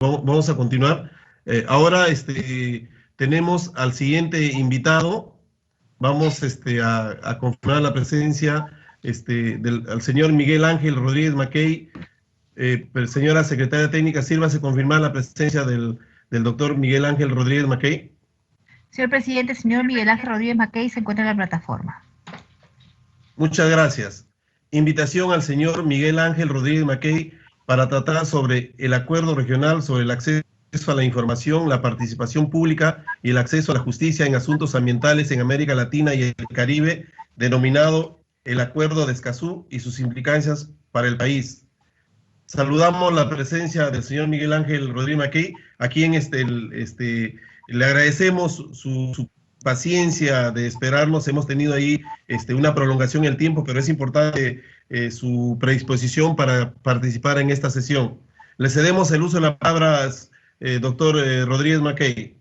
Vamos a continuar. Ahora tenemos al siguiente invitado. Vamos a confirmar la presencia al señor Miguel Ángel Rodríguez Mackey. Señora secretaria técnica, sírvase confirmar la presencia del doctor Miguel Ángel Rodríguez Mackey. Señor presidente, señor Miguel Ángel Rodríguez Mackey se encuentra en la plataforma. Muchas gracias. Invitación al señor Miguel Ángel Rodríguez Mackey para tratar sobre el acuerdo regional sobre el acceso a la información, la participación pública y el acceso a la justicia en asuntos ambientales en América Latina y el Caribe, denominado el Acuerdo de Escazú y sus implicancias para el país. Saludamos la presencia del señor Miguel Ángel Rodríguez Mackey, a quien le agradecemos su paciencia de esperarnos. Hemos tenido ahí una prolongación en el tiempo, pero es importante su predisposición para participar en esta sesión. Le cedemos el uso de las palabras, doctor Rodríguez Mackey.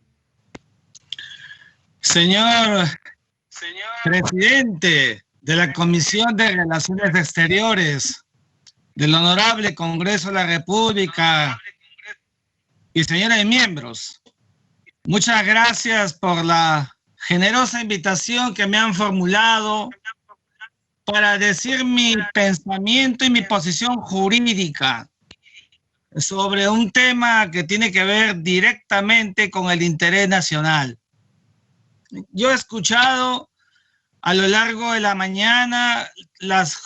Señor presidente de la Comisión de Relaciones Exteriores del Honorable Congreso de la República y señores miembros, muchas gracias por la generosa invitación que me han formulado para decir mi pensamiento y mi posición jurídica sobre un tema que tiene que ver directamente con el interés nacional. Yo he escuchado a lo largo de la mañana las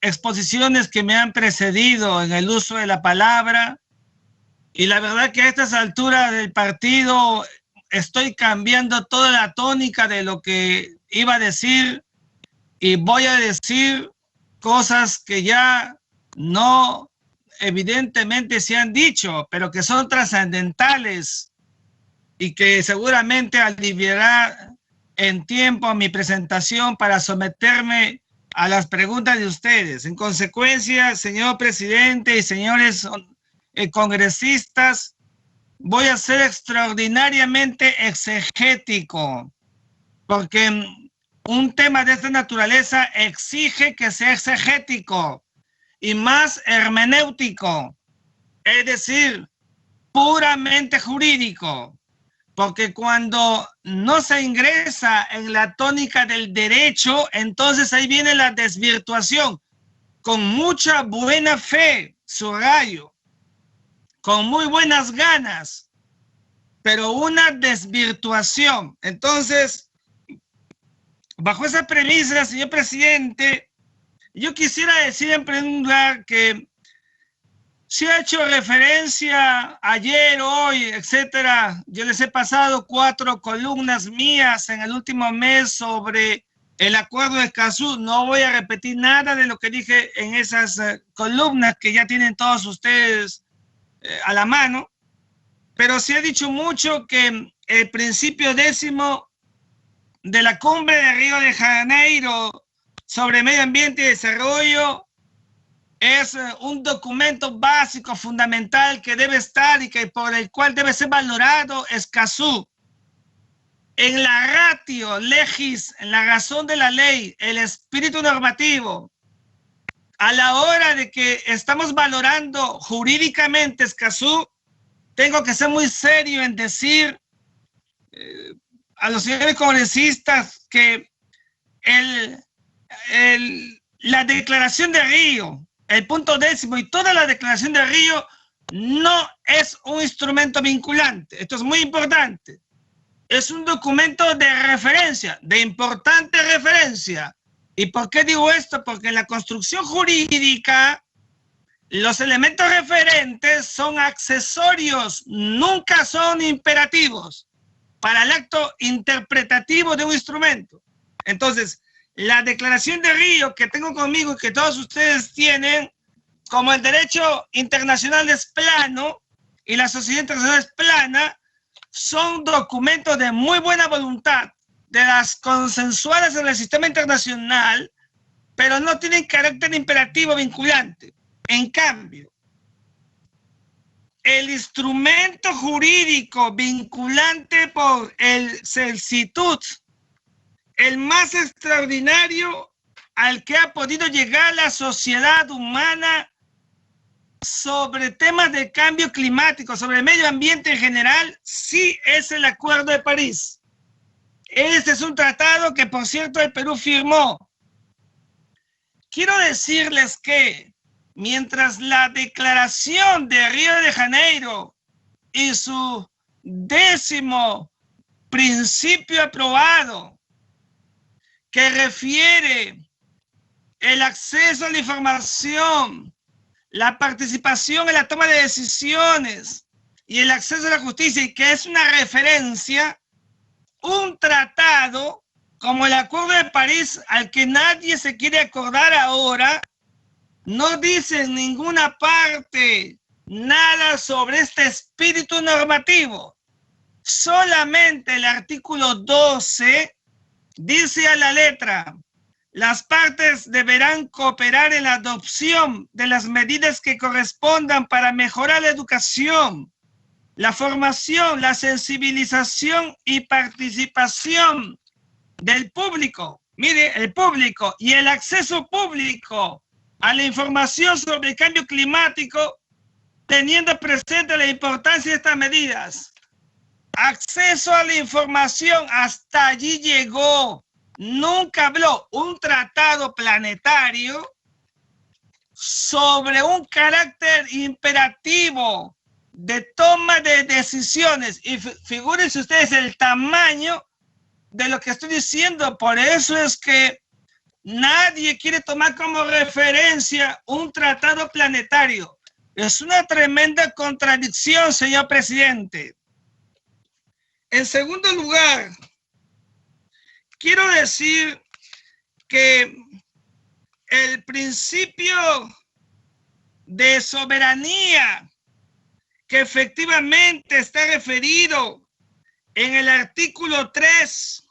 exposiciones que me han precedido en el uso de la palabra, y la verdad que a estas alturas del partido estoy cambiando toda la tónica de lo que iba a decir, y voy a decir cosas que ya no evidentemente se han dicho, pero que son trascendentales y que seguramente aliviará en tiempo a mi presentación para someterme a las preguntas de ustedes. En consecuencia, señor presidente y señores congresistas, voy a ser extraordinariamente exegético, porque un tema de esta naturaleza exige que sea exegético y más hermenéutico, es decir, puramente jurídico. Porque cuando no se ingresa en la tónica del derecho, entonces ahí viene la desvirtuación. Con mucha buena fe, subrayo, con muy buenas ganas, pero una desvirtuación. Entonces, bajo esa premisa, señor presidente, yo quisiera decir en primer lugar que se ha hecho referencia ayer, hoy, etcétera. Yo les he pasado 4 columnas mías en el último mes sobre el acuerdo de Escazú. No voy a repetir nada de lo que dije en esas columnas que ya tienen todos ustedes a la mano. Pero sí he dicho mucho que el principio 10º de la cumbre de Río de Janeiro sobre medio ambiente y desarrollo es un documento básico, fundamental, que debe estar y que por el cual debe ser valorado Escazú. En la ratio legis, en la razón de la ley, el espíritu normativo, a la hora de que estamos valorando jurídicamente Escazú, tengo que ser muy serio en decir a los señores congresistas que la declaración de Río, el punto 10º y toda la declaración de Río no es un instrumento vinculante. Esto es muy importante. Es un documento de referencia, de importante referencia. ¿Y por qué digo esto? Porque en la construcción jurídica los elementos referentes son accesorios, nunca son imperativos para el acto interpretativo de un instrumento. Entonces, la declaración de Río que tengo conmigo y que todos ustedes tienen, como el derecho internacional es plano y la sociedad internacional es plana, son documentos de muy buena voluntad, de las consensuadas en el sistema internacional, pero no tienen carácter imperativo vinculante. En cambio, el instrumento jurídico vinculante por el CELCITUD, el más extraordinario al que ha podido llegar la sociedad humana sobre temas de cambio climático, sobre el medio ambiente en general, sí es el Acuerdo de París. Este es un tratado que, por cierto, el Perú firmó. Quiero decirles que mientras la Declaración de Río de Janeiro y su 10º principio aprobado, que refiere el acceso a la información, la participación en la toma de decisiones y el acceso a la justicia, y que es una referencia, un tratado como el Acuerdo de París, al que nadie se quiere acordar ahora, no dice en ninguna parte nada sobre este espíritu normativo. Solamente el artículo 12 dice a la letra: las partes deberán cooperar en la adopción de las medidas que correspondan para mejorar la educación, la formación, la sensibilización y participación del público. Mire, el público y el acceso público a la información sobre el cambio climático, teniendo presente la importancia de estas medidas. Acceso a la información, hasta allí llegó. Nunca habló un tratado planetario sobre un carácter imperativo de toma de decisiones. Y figúrense ustedes el tamaño de lo que estoy diciendo. Por eso es que nadie quiere tomar como referencia un tratado planetario. Es una tremenda contradicción, señor presidente. En segundo lugar, quiero decir que el principio de soberanía que efectivamente está referido en el artículo 3,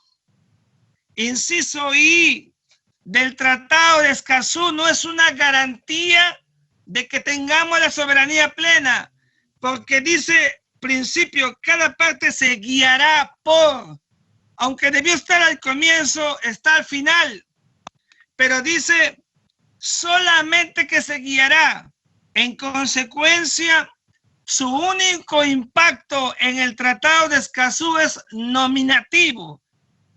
inciso I, del Tratado de Escazú, no es una garantía de que tengamos la soberanía plena, porque dice principio, cada parte se guiará por, aunque debió estar al comienzo, está al final, pero dice solamente que se guiará. En consecuencia, su único impacto en el Tratado de Escazú es nominativo.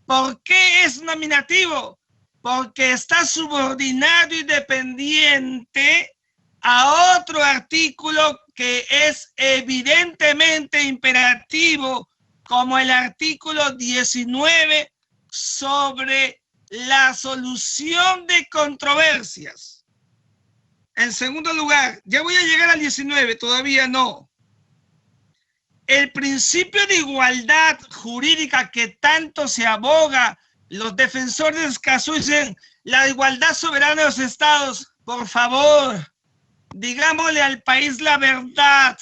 ¿Por qué es nominativo? Porque está subordinado y dependiente a otro artículo que es evidentemente imperativo, como el artículo 19 sobre la solución de controversias. En segundo lugar, ya voy a llegar al 19, todavía no. El principio de igualdad jurídica que tanto se aboga, los defensores de Escazú dicen la igualdad soberana de los estados. Por favor, digámosle al país la verdad.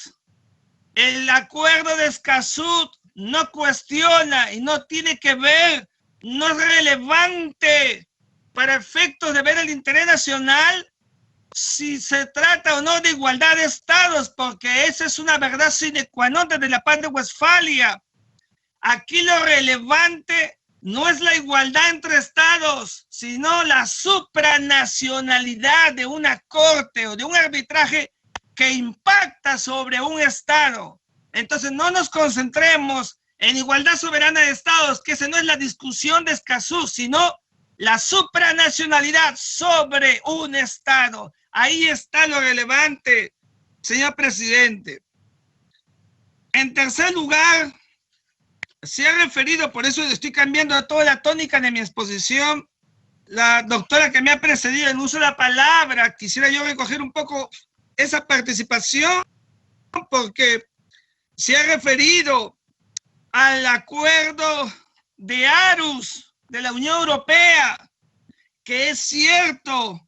El acuerdo de Escazú no cuestiona y no tiene que ver, no es relevante para efectos de ver el interés nacional si se trata o no de igualdad de estados, porque esa es una verdad sine qua non desde la paz de Westfalia. Aquí lo relevante no es la igualdad entre estados, sino la supranacionalidad de una corte o de un arbitraje que impacta sobre un estado. Entonces no nos concentremos en igualdad soberana de estados, que esa no es la discusión de Escazú, sino la supranacionalidad sobre un estado. Ahí está lo relevante, señor presidente. En tercer lugar, se ha referido, por eso estoy cambiando toda la tónica de mi exposición, la doctora que me ha precedido en uso de la palabra, quisiera yo recoger un poco esa participación, porque se ha referido al acuerdo de Aarhus de la Unión Europea, que es cierto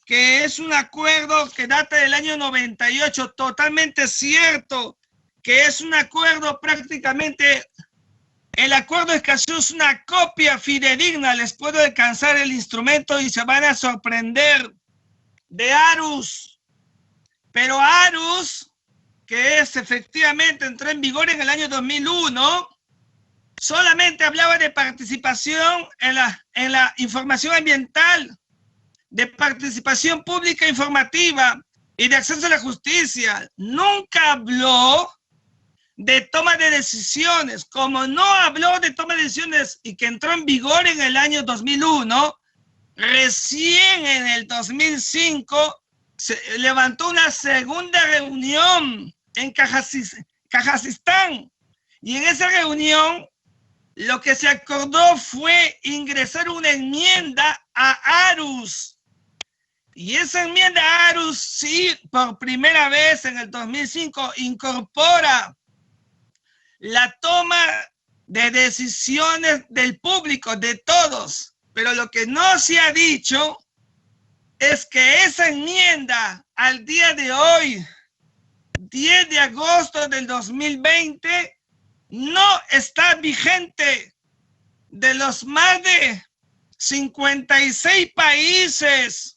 que es un acuerdo que data del año 98, totalmente cierto que es un acuerdo prácticamente, el acuerdo de Escazú es una copia fidedigna, les puedo alcanzar el instrumento y se van a sorprender, de Aarhus. Pero Aarhus, que es efectivamente, entró en vigor en el año 2001, solamente hablaba de participación en la información ambiental, de participación pública informativa, y de acceso a la justicia. Nunca habló de toma de decisiones. Como no habló de toma de decisiones y que entró en vigor en el año 2001, recién en el 2005 se levantó una segunda reunión en Kazajistán. Y en esa reunión lo que se acordó fue ingresar una enmienda a ARUS. Y esa enmienda a ARUS, sí, por primera vez en el 2005, incorpora la toma de decisiones del público, de todos. Pero lo que no se ha dicho es que esa enmienda al día de hoy, 10 de agosto del 2020, no está vigente. De los más de 56 países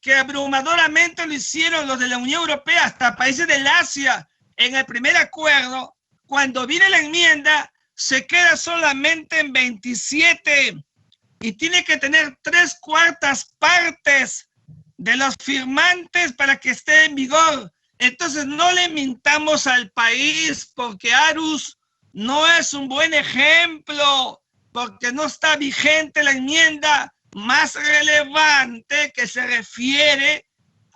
que abrumadoramente lo hicieron los de la Unión Europea, hasta países del Asia, en el primer acuerdo, cuando viene la enmienda, se queda solamente en 27 y tiene que tener 3/4 partes de los firmantes para que esté en vigor. Entonces no le mintamos al país, porque ARUS no es un buen ejemplo, porque no está vigente la enmienda más relevante que se refiere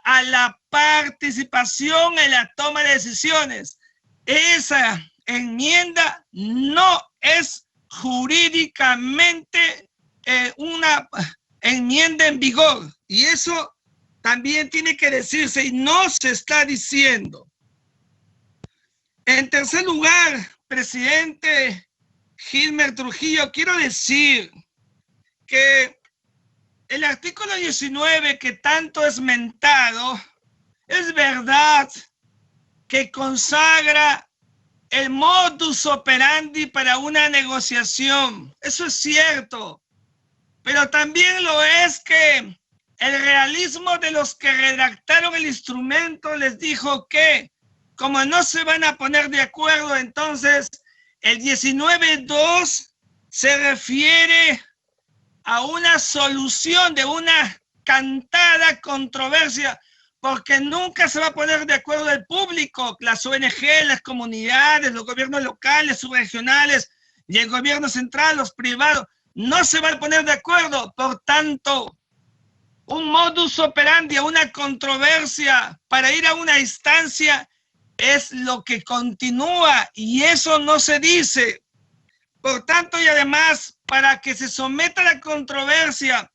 a la participación en la toma de decisiones. Esa enmienda no es jurídicamente una enmienda en vigor, y eso también tiene que decirse y no se está diciendo. En tercer lugar, presidente Gilmer Trujillo, quiero decir que el artículo 19 que tanto es mentado, es verdad que consagra el modus operandi para una negociación. Eso es cierto. Pero también lo es que el realismo de los que redactaron el instrumento les dijo que, como no se van a poner de acuerdo, entonces el 19.2 se refiere a una solución de una cantada controversia, porque nunca se va a poner de acuerdo el público, las ONG, las comunidades, los gobiernos locales, subregionales y el gobierno central, los privados, no se van a poner de acuerdo. Por tanto, un modus operandi, una controversia para ir a una instancia es lo que continúa, y eso no se dice. Por tanto, y además, para que se someta la controversia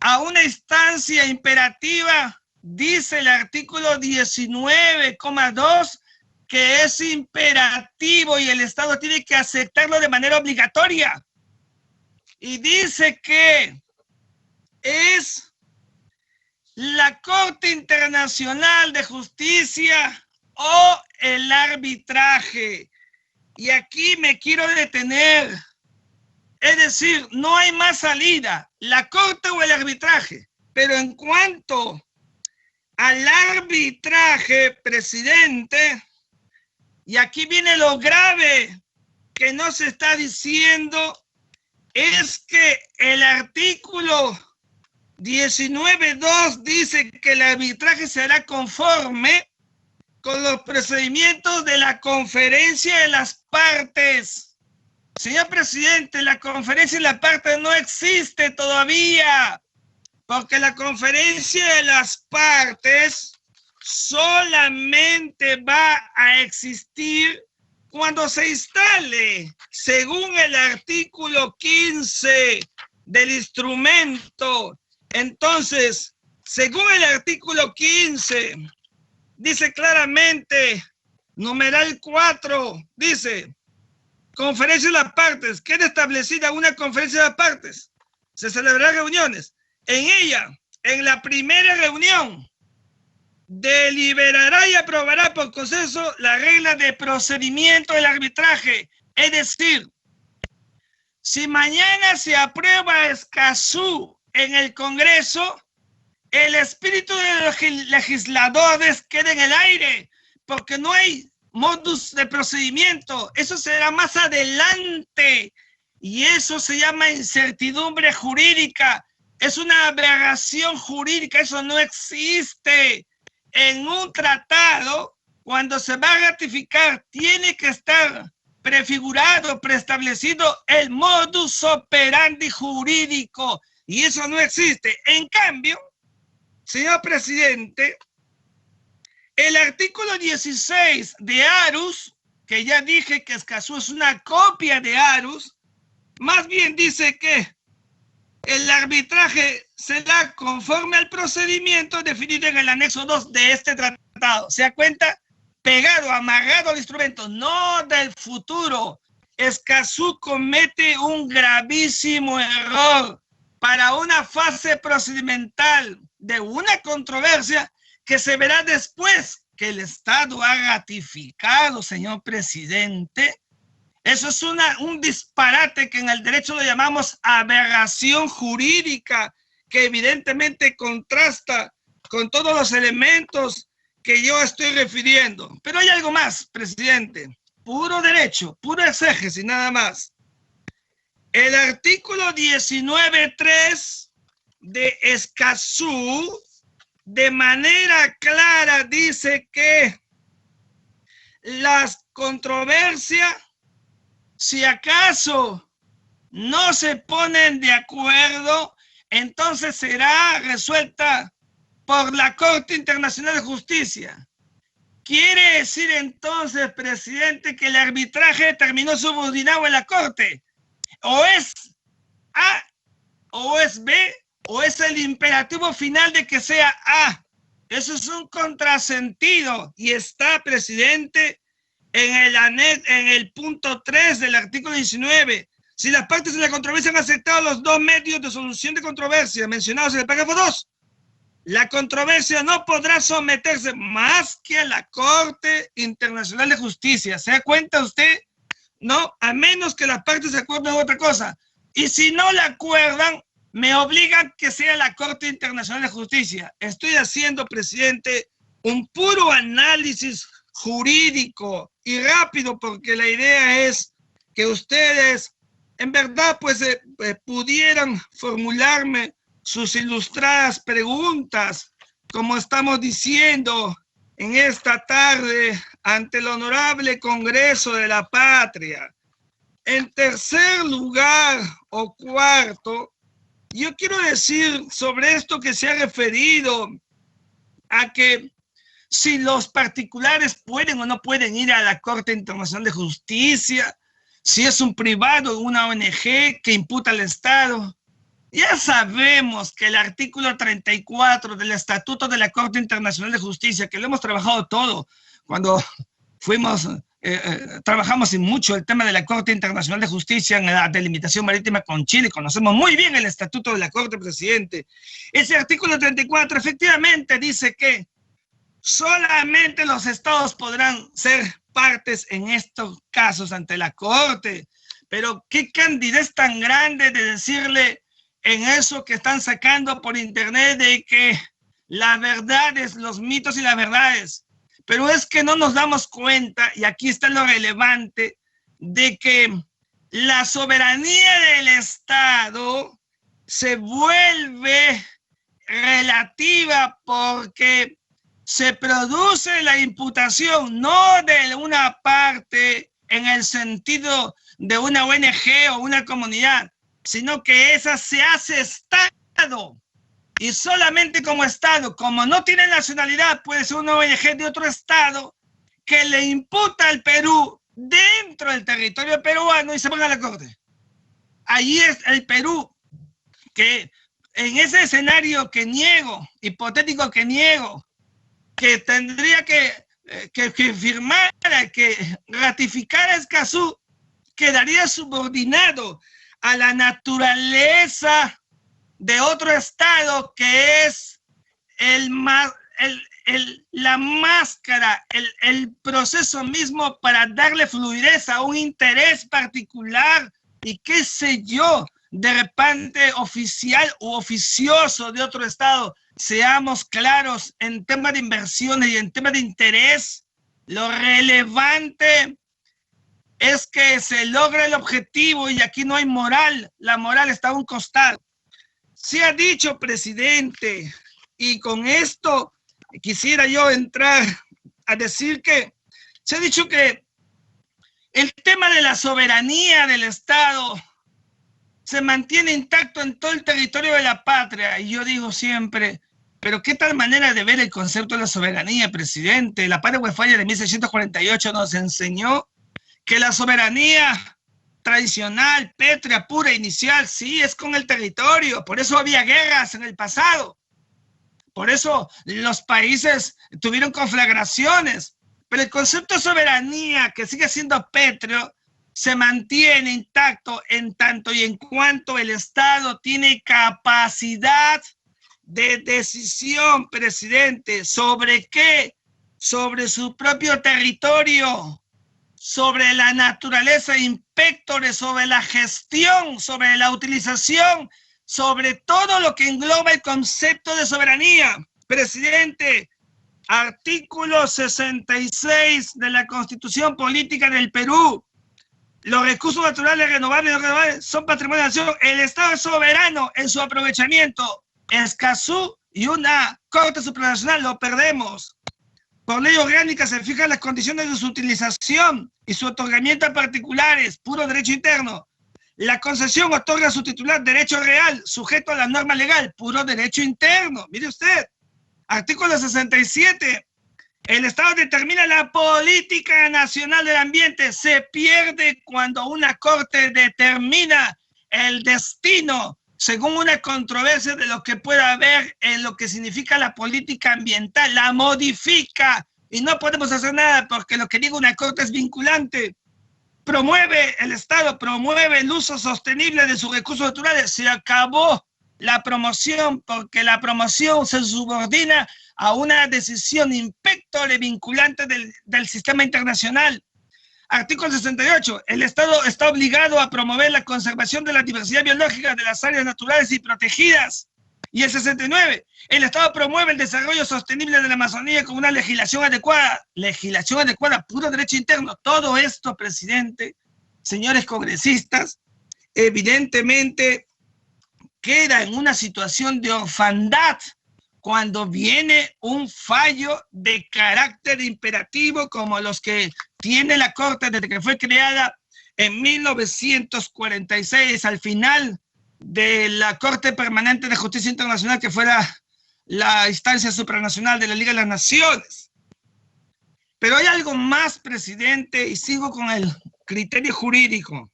a una instancia imperativa, dice el artículo 19,2 que es imperativo y el Estado tiene que aceptarlo de manera obligatoria. Y dice que es la Corte Internacional de Justicia o el arbitraje. Y aquí me quiero detener. Es decir, no hay más salida, la Corte o el arbitraje. Pero en cuanto al arbitraje, presidente, y aquí viene lo grave que no se está diciendo, es que el artículo 19.2 dice que el arbitraje será conforme con los procedimientos de la conferencia de las partes. Señor presidente, la conferencia de las partes no existe todavía, porque la conferencia de las partes solamente va a existir cuando se instale, según el artículo 15 del instrumento. Entonces, según el artículo 15, dice claramente, numeral 4, dice, conferencia de las partes, queda establecida una conferencia de las partes, se celebrarán reuniones. En ella, en la primera reunión, deliberará y aprobará por consenso la regla de procedimiento del arbitraje. Es decir, si mañana se aprueba Escazú en el Congreso, el espíritu de los legisladores queda en el aire, porque no hay modus de procedimiento. Eso será más adelante, y eso se llama incertidumbre jurídica. Es una aberración jurídica, eso no existe. en un tratado, cuando se va a ratificar, tiene que estar prefigurado, preestablecido el modus operandi jurídico, y eso no existe. En cambio, señor presidente, el artículo 16 de Arus, que ya dije que Escazú es una copia de Arus, más bien dice que el arbitraje se da conforme al procedimiento definido en el anexo 2 de este tratado. ¿Se da cuenta? Pegado, amarrado al instrumento, no del futuro. Escazú comete un gravísimo error para una fase procedimental de una controversia que se verá después que el Estado ha ratificado, señor presidente. Eso es un disparate que en el derecho lo llamamos aberración jurídica, que evidentemente contrasta con todos los elementos que yo estoy refiriendo. Pero hay algo más, presidente. Puro derecho, puro exégesis, nada más. El artículo 19.3 de Escazú, de manera clara, dice que las controversias, si acaso no se ponen de acuerdo, entonces será resuelta por la Corte Internacional de Justicia. ¿Quiere decir entonces, presidente, que el arbitraje terminó subordinado en la Corte? O es A, o es B, o es el imperativo final de que sea A. Eso es un contrasentido y está, presidente, en el punto 3 del artículo 19. Si las partes de la controversia han aceptado los dos medios de solución de controversia mencionados en el párrafo 2, la controversia no podrá someterse más que a la Corte Internacional de Justicia. ¿Se da cuenta usted? No, a menos que las partes se acuerden en otra cosa. Y si no la acuerdan, me obligan que sea la Corte Internacional de Justicia. Estoy haciendo, presidente, un puro análisis jurídico y rápido, porque la idea es que ustedes, en verdad, pues pudieran formularme sus ilustradas preguntas, como estamos diciendo en esta tarde ante el honorable Congreso de la Patria. En tercer lugar o cuarto, yo quiero decir sobre esto que se ha referido a que si los particulares pueden o no pueden ir a la Corte Internacional de Justicia, si es un privado, una ONG que imputa al Estado. Ya sabemos que el artículo 34 del Estatuto de la Corte Internacional de Justicia, que lo hemos trabajado todo, cuando trabajamos en mucho el tema de la Corte Internacional de Justicia en la delimitación marítima con Chile, conocemos muy bien el Estatuto de la Corte, presidente. Ese artículo 34 efectivamente dice que solamente los estados podrán ser partes en estos casos ante la Corte. Pero qué candidez tan grande de decirle en eso que están sacando por internet de que las verdades, los mitos y las verdades. Pero es que no nos damos cuenta, y aquí está lo relevante, de que la soberanía del Estado se vuelve relativa porque se produce la imputación no de una parte en el sentido de una ONG o una comunidad, sino que esa se hace Estado. Y solamente como Estado, como no tiene nacionalidad, puede ser una ONG de otro Estado que le imputa al Perú dentro del territorio peruano y se van a la Corte. Allí es el Perú que en ese escenario que niego, hipotético que niego, que tendría que firmar, que ratificar a Escazú, quedaría subordinado a la naturaleza de otro Estado que es la máscara, el proceso mismo para darle fluidez a un interés particular y qué sé yo, de repente oficial u oficioso de otro Estado. Seamos claros en tema de inversiones y en tema de interés. Lo relevante es que se logre el objetivo y aquí no hay moral. La moral está a un costado. Se ha dicho, presidente, y con esto quisiera yo entrar a decir que se ha dicho que el tema de la soberanía del Estado se mantiene intacto en todo el territorio de la patria. Y yo digo siempre, pero qué tal manera de ver el concepto de la soberanía, presidente. La Patria Westfalia de 1648 nos enseñó que la soberanía tradicional, pétrea, pura, inicial, sí, es con el territorio. Por eso había guerras en el pasado. Por eso los países tuvieron conflagraciones. Pero el concepto de soberanía, que sigue siendo pétreo, se mantiene intacto en tanto y en cuanto el Estado tiene capacidad de decisión, presidente. ¿Sobre qué? Sobre su propio territorio, sobre la naturaleza impectore, sobre la gestión, sobre la utilización, sobre todo lo que engloba el concepto de soberanía. Presidente, artículo 66 de la Constitución Política del Perú. Los recursos naturales renovables y no renovables son patrimonio de la nación. El Estado es soberano en su aprovechamiento. Escazú y una Corte Supranacional lo perdemos. Por ley orgánica se fijan las condiciones de su utilización y su otorgamiento a particulares, puro derecho interno. La concesión otorga a su titular derecho real, sujeto a la norma legal, puro derecho interno. Mire usted, artículo 67. El Estado determina la política nacional del ambiente. Se pierde cuando una corte determina el destino según una controversia de lo que pueda haber en lo que significa la política ambiental. La modifica y no podemos hacer nada porque lo que diga una corte es vinculante. Promueve el Estado, promueve el uso sostenible de sus recursos naturales. Se acabó la promoción porque la promoción se subordina a una decisión impectore vinculante del sistema internacional. Artículo 68. El Estado está obligado a promover la conservación de la diversidad biológica de las áreas naturales y protegidas. Y el 69. El Estado promueve el desarrollo sostenible de la Amazonía con una legislación adecuada. Legislación adecuada, puro derecho interno. Todo esto, presidente, señores congresistas, evidentemente queda en una situación de orfandad cuando viene un fallo de carácter imperativo como los que tiene la Corte desde que fue creada en 1946, al final de la Corte Permanente de Justicia Internacional, que fuera la instancia supranacional de la Liga de las Naciones. Pero hay algo más, presidente, y sigo con el criterio jurídico.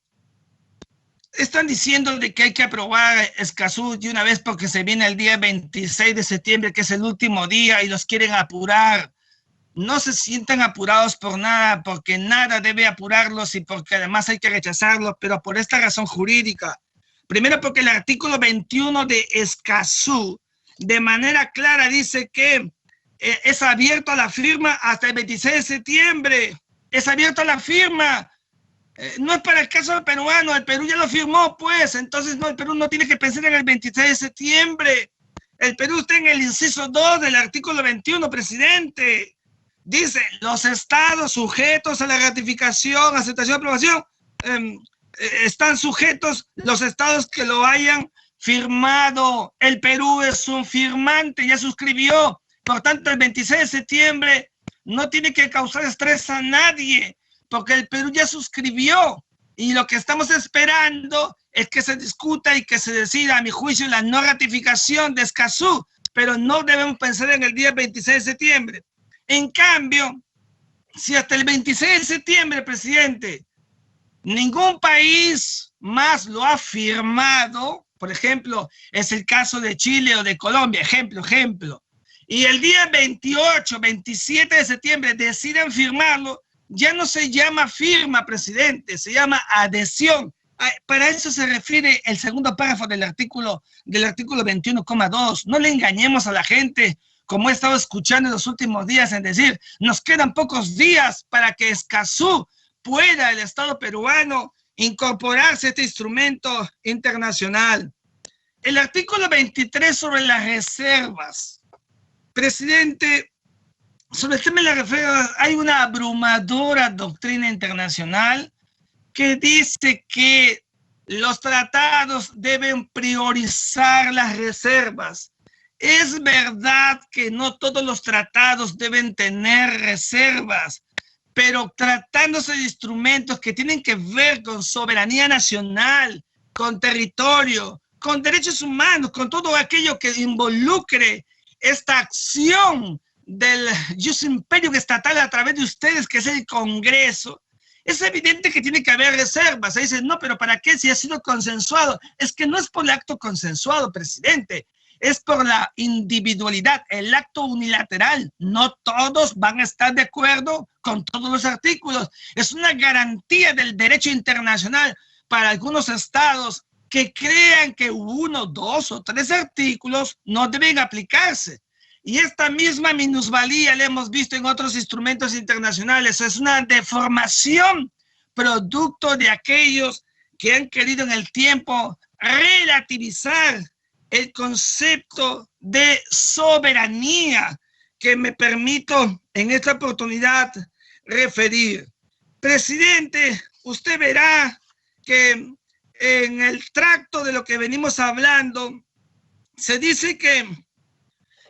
Están diciendo de que hay que aprobar Escazú de una vez porque se viene el día 26 de septiembre, que es el último día, y los quieren apurar. No se sientan apurados por nada, porque nada debe apurarlos y porque además hay que rechazarlos, pero por esta razón jurídica. Primero porque el artículo 21 de Escazú de manera clara dice que es abierto a la firma hasta el 26 de septiembre. Es abierto a la firma. No es para el caso peruano, el Perú ya lo firmó, pues, entonces no, el Perú no tiene que pensar en el 26 de septiembre. El Perú está en el inciso 2 del artículo 21, presidente. Dice, los estados sujetos a la ratificación, aceptación, aprobación, están sujetos los estados que lo hayan firmado. El Perú es un firmante, ya suscribió. Por tanto, el 26 de septiembre no tiene que causar estrés a nadie, porque el Perú ya suscribió y lo que estamos esperando es que se discuta y que se decida, a mi juicio, la no ratificación de Escazú, pero no debemos pensar en el día 26 de septiembre. En cambio, si hasta el 26 de septiembre, presidente, ningún país más lo ha firmado, por ejemplo, es el caso de Chile o de Colombia, ejemplo, y el día 28, 27 de septiembre deciden firmarlo, ya no se llama firma, presidente, se llama adhesión. Para eso se refiere el segundo párrafo del artículo 21,2. No le engañemos a la gente, como he estado escuchando en los últimos días, en decir, nos quedan pocos días para que Escazú pueda el Estado peruano incorporarse a este instrumento internacional. El artículo 23 sobre las reservas. Presidente, sobre el tema de las reservas hay una abrumadora doctrina internacional que dice que los tratados deben priorizar las reservas. Es verdad que no todos los tratados deben tener reservas, pero tratándose de instrumentos que tienen que ver con soberanía nacional, con territorio, con derechos humanos, con todo aquello que involucre esta acción del jus imperium estatal a través de ustedes, que es el Congreso, es evidente que tiene que haber reservas. Se dice, no, pero ¿para qué si ha sido consensuado? Es que no es por el acto consensuado, presidente, es por la individualidad, el acto unilateral. No todos van a estar de acuerdo con todos los artículos. Es una garantía del derecho internacional para algunos estados que crean que 1, 2 o 3 artículos no deben aplicarse. Y esta misma minusvalía la hemos visto en otros instrumentos internacionales. Es una deformación producto de aquellos que han querido en el tiempo relativizar el concepto de soberanía que me permito en esta oportunidad referir. Presidente, usted verá que en el tracto de lo que venimos hablando se dice que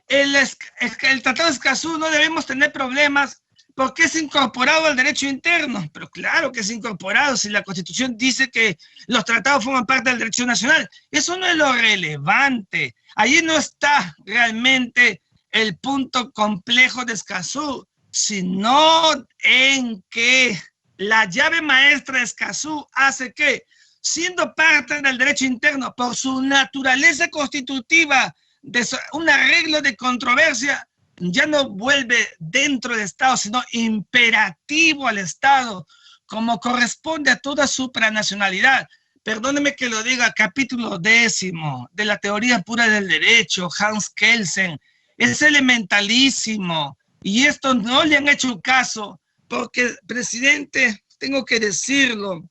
el Tratado de Escazú no debemos tener problemas porque es incorporado al derecho interno. Pero claro que es incorporado si la Constitución dice que los tratados forman parte del derecho nacional. Eso no es lo relevante. Allí no está realmente el punto complejo de Escazú, sino en que la llave maestra de Escazú hace que, siendo parte del derecho interno por su naturaleza constitutiva, de un arreglo de controversia, ya no vuelve dentro del Estado, sino imperativo al Estado, como corresponde a toda supranacionalidad. Perdóneme que lo diga, capítulo 10 de la teoría pura del derecho, Hans Kelsen, es elementalísimo, y esto no le han hecho caso, porque, presidente, tengo que decirlo,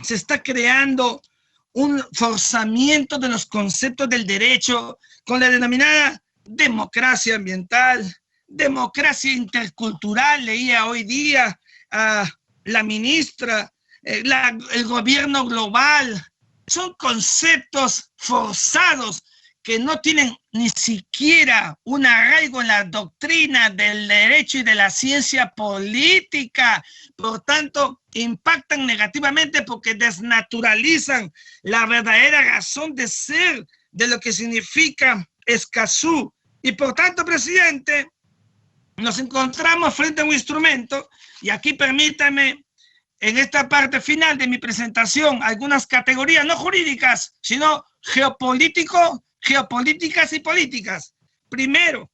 se está creando un forzamiento de los conceptos del derecho con la denominada democracia ambiental, democracia intercultural. Leía hoy día a la ministra, el gobierno global. Son conceptos forzados que no tienen ni siquiera un arraigo en la doctrina del derecho y de la ciencia política. Por tanto, impactan negativamente porque desnaturalizan la verdadera razón de ser de lo que significa Escazú. Y por tanto, presidente, nos encontramos frente a un instrumento, y aquí permítame, en esta parte final de mi presentación, algunas categorías no jurídicas, sino geopolíticas y políticas. Primero,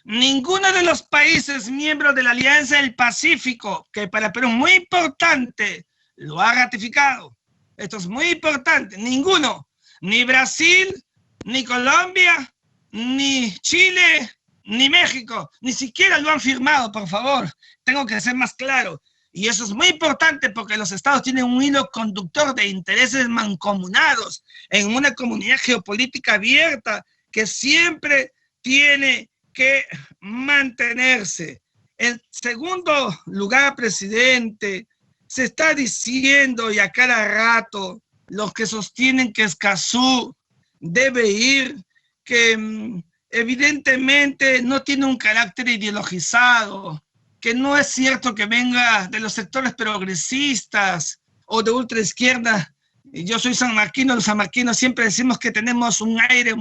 ninguno de los países miembros de la Alianza del Pacífico, que para Perú es muy importante, lo ha ratificado. Esto es muy importante. Ninguno, ni Brasil, ni Colombia, ni Chile, ni México, ni siquiera lo han firmado, por favor. Tengo que ser más claro. Y eso es muy importante porque los estados tienen un hilo conductor de intereses mancomunados en una comunidad geopolítica abierta que siempre tiene que mantenerse. En segundo lugar, presidente, se está diciendo, y a cada rato, los que sostienen que Escazú debe ir, que evidentemente no tiene un carácter ideologizado, que no es cierto que venga de los sectores progresistas o de ultraizquierda. Yo soy sanmarquino, los sanmarquinos siempre decimos que tenemos un aire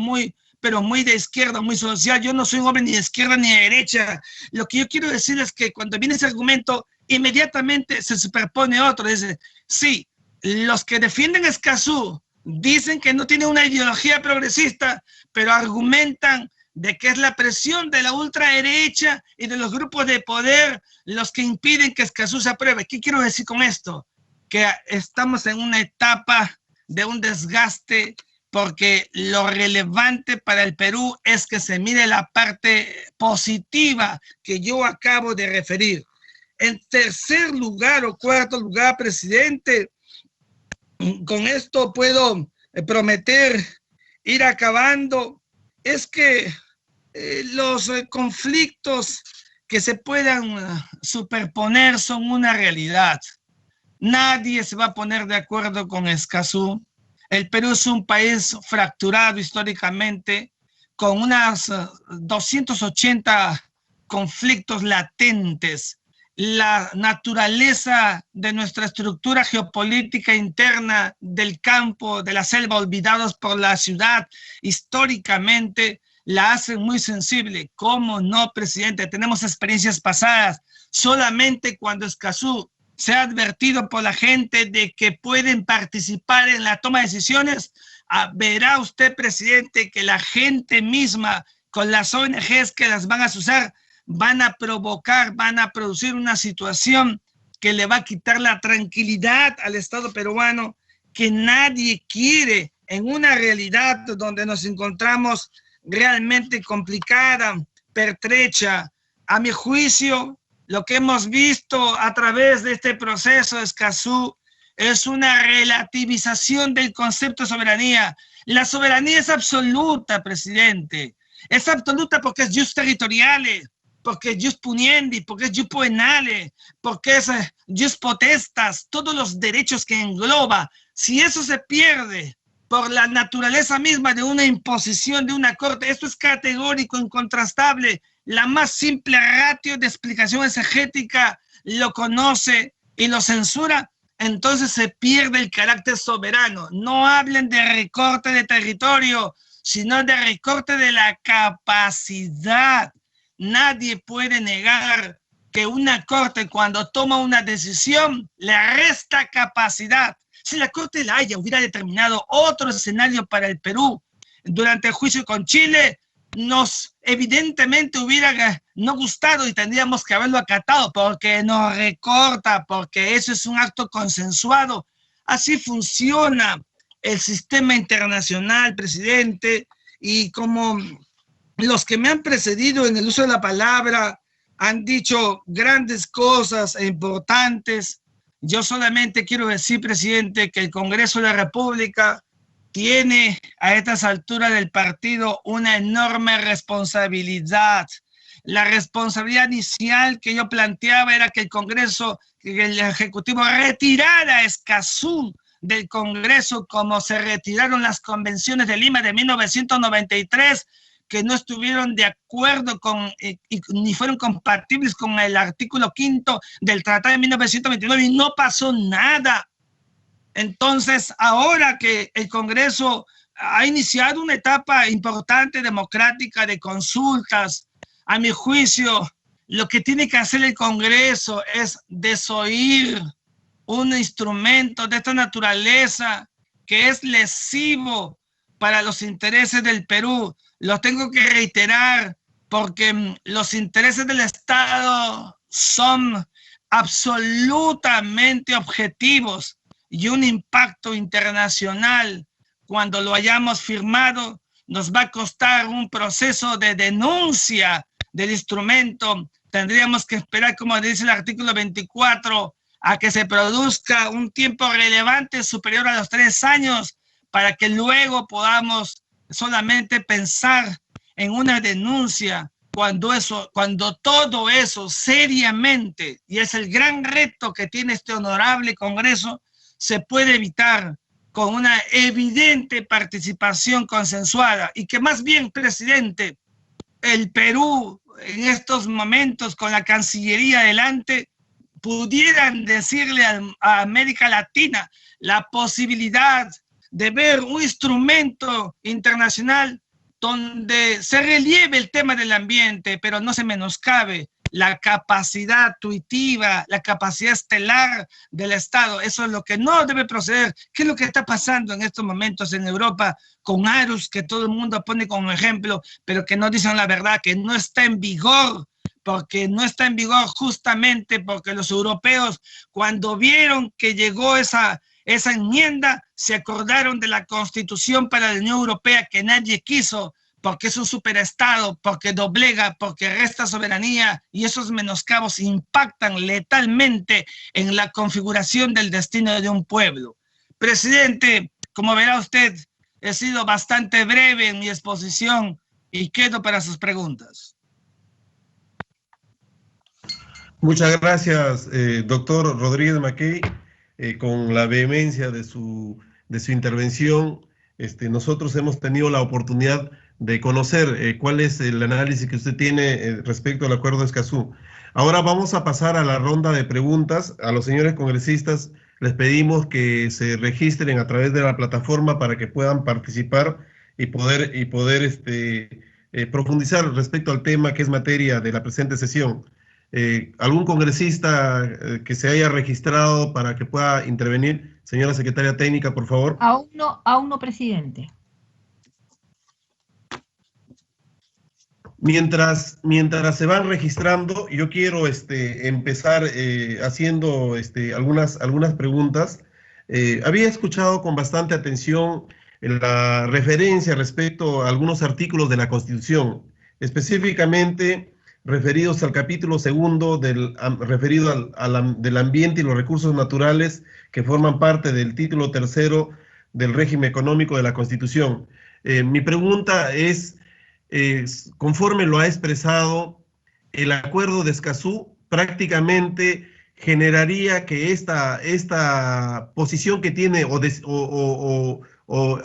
pero muy de izquierda, muy social. Yo no soy un hombre ni de izquierda ni de derecha. Lo que yo quiero decir es que cuando viene ese argumento, inmediatamente se superpone otro. Dice, sí, los que defienden Escazú dicen que no tiene una ideología progresista, pero argumentan de que es la presión de la ultraderecha y de los grupos de poder los que impiden que Escazú se apruebe. ¿Qué quiero decir con esto? Que estamos en una etapa de un desgaste, porque lo relevante para el Perú es que se mire la parte positiva que yo acabo de referir. En tercer lugar o cuarto lugar, presidente, con esto puedo prometer ir acabando, es que los conflictos que se puedan superponer son una realidad. Nadie se va a poner de acuerdo con Escazú. El Perú es un país fracturado históricamente, con unas 280 conflictos latentes. La naturaleza de nuestra estructura geopolítica interna del campo, de la selva, olvidados por la ciudad, históricamente la hacen muy sensible. ¿Cómo no, presidente? Tenemos experiencias pasadas. Solamente cuando Escazú se ha advertido por la gente de que pueden participar en la toma de decisiones, verá usted, presidente, que la gente misma, con las ONGs que las van a usar, van a provocar, van a producir una situación que le va a quitar la tranquilidad al Estado peruano, que nadie quiere en una realidad donde nos encontramos realmente complicada, pertrecha. A mi juicio, lo que hemos visto a través de este proceso de Escazú es una relativización del concepto de soberanía. La soberanía es absoluta, presidente. Es absoluta porque es jus territoriale, porque es jus puniendi, porque es jus poenale, porque es jus potestas, todos los derechos que engloba. Si eso se pierde por la naturaleza misma de una imposición de una corte, esto es categórico, incontrastable. La más simple ratio de explicación exegética lo conoce y lo censura, entonces se pierde el carácter soberano. No hablen de recorte de territorio, sino de recorte de la capacidad. Nadie puede negar que una corte, cuando toma una decisión, le resta capacidad. Si la Corte de La Haya hubiera determinado otro escenario para el Perú durante el juicio con Chile, nos evidentemente hubiera no gustado y tendríamos que haberlo acatado porque nos recorta, porque eso es un acto consensuado. Así funciona el sistema internacional, presidente, y como los que me han precedido en el uso de la palabra han dicho grandes cosas e importantes, yo solamente quiero decir, presidente, que el Congreso de la República tiene a estas alturas del partido una enorme responsabilidad. La responsabilidad inicial que yo planteaba era que el Congreso, que el Ejecutivo retirara a Escazú del Congreso como se retiraron las convenciones de Lima de 1993, que no estuvieron de acuerdo con, ni fueron compatibles con el artículo 5 del Tratado de 1929 y no pasó nada. Entonces, ahora que el Congreso ha iniciado una etapa importante democrática de consultas, a mi juicio, lo que tiene que hacer el Congreso es desoír un instrumento de esta naturaleza que es lesivo para los intereses del Perú. Lo tengo que reiterar porque los intereses del Estado son absolutamente objetivos y un impacto internacional, cuando lo hayamos firmado, nos va a costar un proceso de denuncia del instrumento. Tendríamos que esperar, como dice el artículo 24, a que se produzca un tiempo relevante superior a los 3 años para que luego podamos solamente pensar en una denuncia cuando todo eso seriamente, y es el gran reto que tiene este honorable Congreso, se puede evitar con una evidente participación consensuada y que más bien, presidente, el Perú en estos momentos con la Cancillería adelante pudieran decirle a América Latina la posibilidad de ver un instrumento internacional donde se relieve el tema del ambiente, pero no se menoscabe la capacidad tuitiva, la capacidad estelar del Estado. Eso es lo que no debe proceder. ¿Qué es lo que está pasando en estos momentos en Europa con Arus, que todo el mundo pone como ejemplo, pero que no dicen la verdad, que no está en vigor? Porque no está en vigor justamente porque los europeos, cuando vieron que llegó esa enmienda, se acordaron de la Constitución para la Unión Europea que nadie quiso, porque es un superestado, porque doblega, porque resta soberanía, y esos menoscabos impactan letalmente en la configuración del destino de un pueblo. Presidente, como verá usted, he sido bastante breve en mi exposición y quedo para sus preguntas. Muchas gracias, doctor Rodríguez Mackey. Con la vehemencia de su intervención, nosotros hemos tenido la oportunidad de conocer cuál es el análisis que usted tiene respecto al acuerdo de Escazú. Ahora vamos a pasar a la ronda de preguntas. A los señores congresistas les pedimos que se registren a través de la plataforma para que puedan participar y poder profundizar respecto al tema que es materia de la presente sesión. ¿Algún congresista que se haya registrado para que pueda intervenir? Señora secretaria técnica, por favor. Aún no, presidente. Mientras se van registrando, yo quiero empezar haciendo algunas preguntas. Había escuchado con bastante atención la referencia respecto a algunos artículos de la Constitución, específicamente referidos al capítulo segundo referido del ambiente y los recursos naturales que forman parte del título tercero del régimen económico de la Constitución. Mi pregunta es, conforme lo ha expresado, el acuerdo de Escazú prácticamente generaría que esta posición que tiene o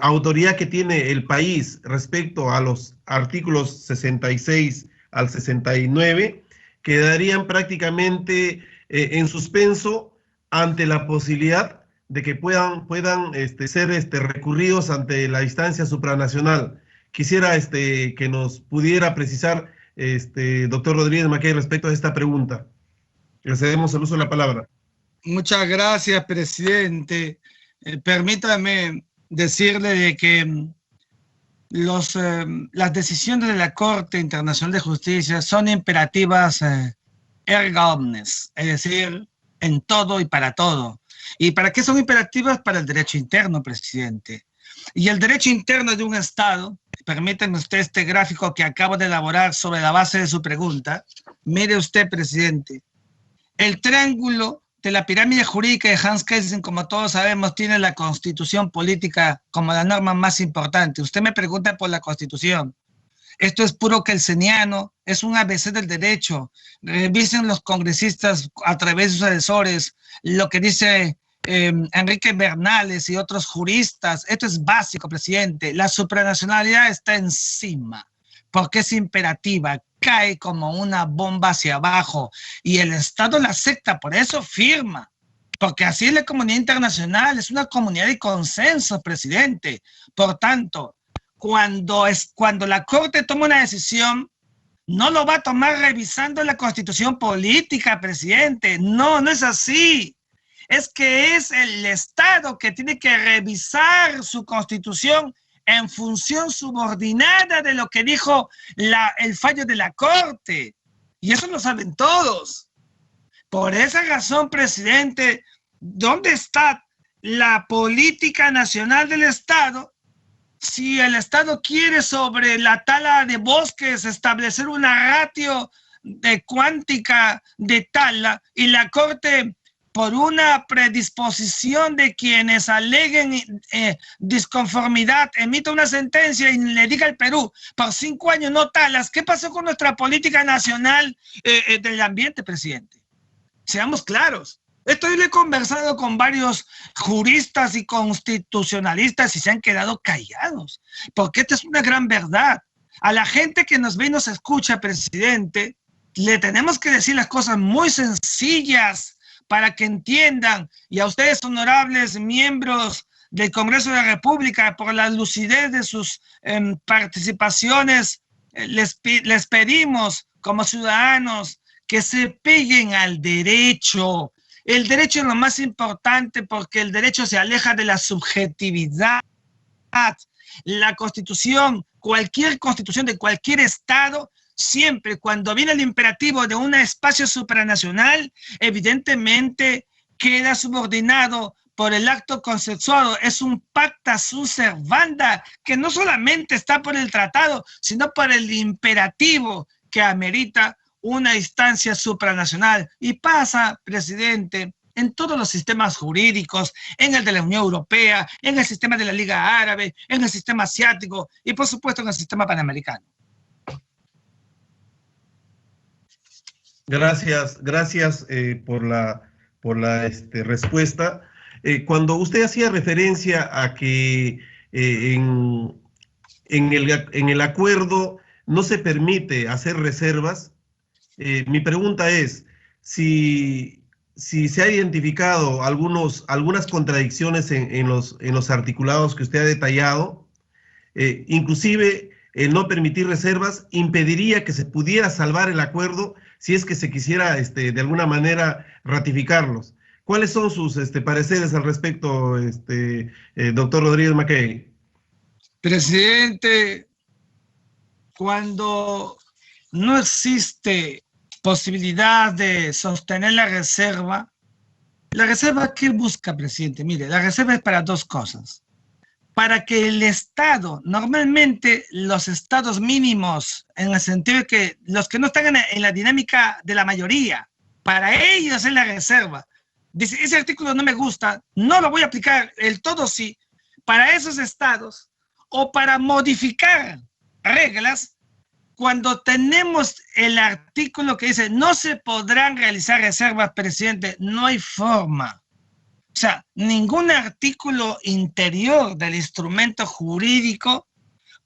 autoridad que tiene el país respecto a los artículos 66 al 69 quedarían prácticamente en suspenso ante la posibilidad de que puedan ser recurridos ante la instancia supranacional. Quisiera que nos pudiera precisar, doctor Rodríguez Mackey, respecto a esta pregunta. Le cedemos el uso de la palabra. Muchas gracias, presidente. Permítame decirle de que las decisiones de la Corte Internacional de Justicia son imperativas erga omnes, es decir, en todo y para todo. ¿Y para qué son imperativas? Para el derecho interno, presidente. Y el derecho interno de un Estado, permítame usted este gráfico que acabo de elaborar sobre la base de su pregunta. Mire usted, presidente, el triángulo de la pirámide jurídica de Hans Kelsen, como todos sabemos, tiene la Constitución política como la norma más importante. Usted me pregunta por la Constitución. Esto es puro kelseniano, es un ABC del derecho. Revisen los congresistas a través de sus asesores lo que dice Enrique Bernales y otros juristas. Esto es básico, presidente. La supranacionalidad está encima, porque es imperativa, cae como una bomba hacia abajo y el Estado la acepta, por eso firma, porque así es la comunidad internacional, es una comunidad de consenso, presidente. Por tanto, cuando la Corte toma una decisión, no lo va a tomar revisando la Constitución política, presidente. No, no es así. Es que es el Estado que tiene que revisar su Constitución en función subordinada de lo que dijo el fallo de la Corte. Y eso lo saben todos. Por esa razón, presidente, ¿dónde está la política nacional del Estado? Si el Estado quiere sobre la tala de bosques establecer una ratio cuántica de tala y la Corte, por una predisposición de quienes aleguen disconformidad, emite una sentencia y le diga al Perú, por 5 años no talas, ¿qué pasó con nuestra política nacional del ambiente, presidente? Seamos claros. Esto yo lo he conversado con varios juristas y constitucionalistas y se han quedado callados, porque esta es una gran verdad. A la gente que nos ve y nos escucha, presidente, le tenemos que decir las cosas muy sencillas para que entiendan, y a ustedes, honorables miembros del Congreso de la República, por la lucidez de sus participaciones, les pedimos como ciudadanos que se peguen al derecho. El derecho es lo más importante porque el derecho se aleja de la subjetividad. La Constitución, cualquier constitución de cualquier Estado, siempre cuando viene el imperativo de un espacio supranacional, evidentemente queda subordinado por el acto consensuado. Es un pacta sunt servanda que no solamente está por el tratado, sino por el imperativo que amerita una instancia supranacional. Y pasa, presidente, en todos los sistemas jurídicos, en el de la Unión Europea, en el sistema de la Liga Árabe, en el sistema asiático y por supuesto en el sistema panamericano. Gracias por la respuesta. Cuando usted hacía referencia a que en en el acuerdo no se permite hacer reservas. Mi pregunta es, si se ha identificado algunas contradicciones en los articulados que usted ha detallado, inclusive el no permitir reservas impediría que se pudiera salvar el acuerdo si es que se quisiera de alguna manera ratificarlos. ¿Cuáles son sus pareceres al respecto, doctor Rodríguez Mackey? Presidente, cuando no existe posibilidad de sostener la reserva, ¿qué busca, presidente? Mire, la reserva es para dos cosas. Para que el Estado, normalmente los estados mínimos, en el sentido de que los que no están en la dinámica de la mayoría, para ellos es la reserva. Dice, ese artículo no me gusta, no lo voy a aplicar, el todo sí, para esos estados, o para modificar reglas, cuando tenemos el artículo que dice no se podrán realizar reservas, presidente, no hay forma. O sea, ningún artículo interior del instrumento jurídico